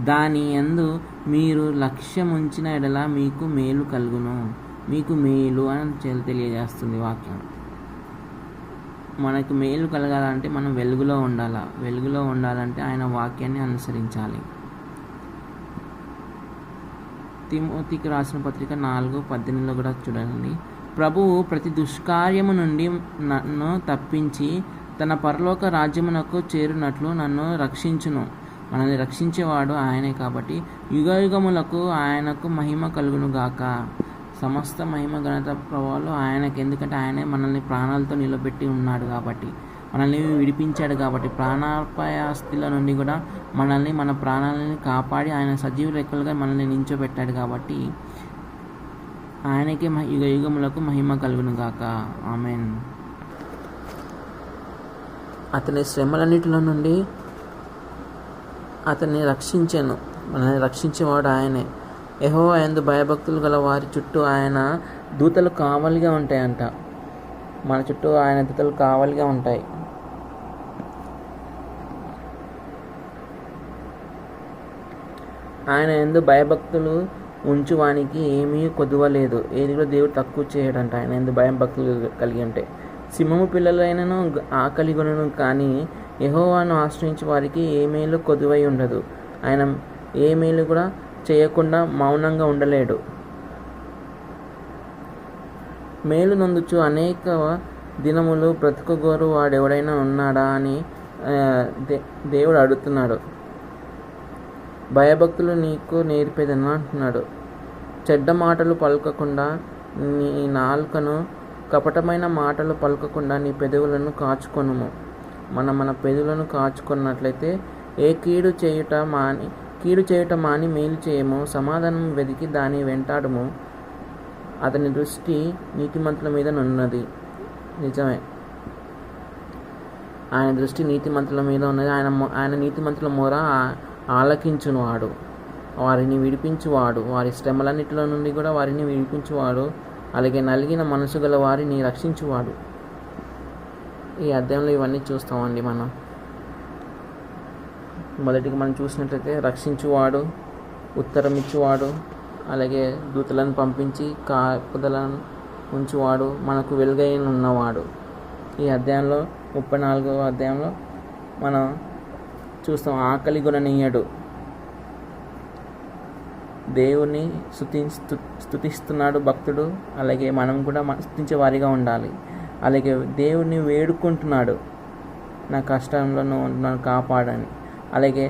దాని యందు మీరు లక్ష్యముంచిన యెడల మీకు మేలు కలుగును. మీకు మేలు అని తెలియజేస్తుంది వాక్యం. మనకు మేలు కలగాలంటే మనం వెలుగులో ఉండాలి. వెలుగులో ఉండాలంటే ఆయన వాక్యాన్ని అనుసరించాలి. తిమోతికి రాసిన పత్రిక 4:18 కూడా చూడండి. ప్రభువు ప్రతి దుష్కార్యము నుండి నన్ను తప్పించి తన పరలోక రాజ్యమునకు చేరునట్లు నన్ను రక్షించును. మనల్ని రక్షించేవాడు ఆయనే కాబట్టి యుగయుగములకు ఆయనకు మహిమ కలుగును గాక. సమస్త మహిమ ఘనత ప్రభావాలు ఆయనకి. ఎందుకంటే ఆయనే మనల్ని ప్రాణాలతో నిలబెట్టి ఉన్నాడు కాబట్టి, మనల్ని విడిపించాడు కాబట్టి, ప్రాణాపాయ స్థితిల నుండి కూడా మనల్ని మన ప్రాణాలని కాపాడి ఆయన సజీవ రెక్కలుగా మనల్ని నించోబెట్టాడు కాబట్టి ఆయనకే యుగయుగములకు మహిమ కలుగును గాక. ఆమేన్. అతని శ్రమలన్నిటిలో నుండి అతన్ని రక్షించాను. మనల్ని రక్షించేవాడు ఆయనే. యెహోవా యందు భయభక్తులు గల వారి చుట్టూ ఆయన దూతలు కావలిగా ఉంటాయంట. మన చుట్టూ ఆయన దూతలు కావలిగా ఉంటాయి. ఆయన యందు భయభక్తులు ఉంచువానికి ఏమీ కొదువలేదు. ఏది కూడా దేవుడు తక్కువ చేయడంట ఆయన యందు భయభక్తులు కలిగి ఉంటే. సింహము పిల్లలైనను ఆకలి కొనను, కానీ యెహోవాను ఆశ్రయించే వారికి ఏ మేలు కొదువై ఉండదు. ఆయన ఏ మేలు కూడా చేయకుండా మౌనంగా ఉండలేడు. మేలు నొందుచు అనేక దినములు బ్రతుకుగోరు వాడెవడైనా ఉన్నాడా అని దేవుడు అడుగుతున్నాడు. భయభక్తులు నీకు నేర్పేదని అంటున్నాడు. చెడ్డ మాటలు పలకకుండా నీ నాలుకను, కపటమైన మాటలు పలకకుండా నీ పెదవులను కాచుకొనుము. మన పెదవులను కాచుకున్నట్లయితే కీడు చేయుట మాని మేలు చేయము. సమాధానం వెదికి దాని వెంటాడము. అతని దృష్టి నీతిమంతుల మీద నున్నది. నిజమే, ఆయన దృష్టి నీతిమంతుల మీద ఉన్నది. ఆయన నీతిమంతుల మొర ఆలకించువాడు, వారిని విడిపించువాడు, వారి శ్రమలన్నిటిలో నుండి కూడా వారిని విడిపించువాడు, అలాగే నలిగిన మనసు గల వారిని రక్షించువాడు. ఈ అధ్యాయంలో ఇవన్నీ చూస్తామండి. మనం మొదటిగా మనం చూసినట్లయితే రక్షించువాడు, ఉత్తరం ఇచ్చువాడు, అలాగే దూతలను పంపించి కాపుదలను ఉంచువాడు, మనకు వెలుగై ఉన్నవాడు. ఈ అధ్యాయంలో 34వ అధ్యాయంలో మనం చూస్తాం. ఆకలి కొననీయడు, దేవుని స్తుతిస్తున్నాడు భక్తుడు. అలాగే మనం కూడా స్తుతించే వారిగా ఉండాలి. అలాగే దేవుణ్ణి వేడుకుంటున్నాడు, నా కష్టంలో నన్ను కాపాడని. అలాగే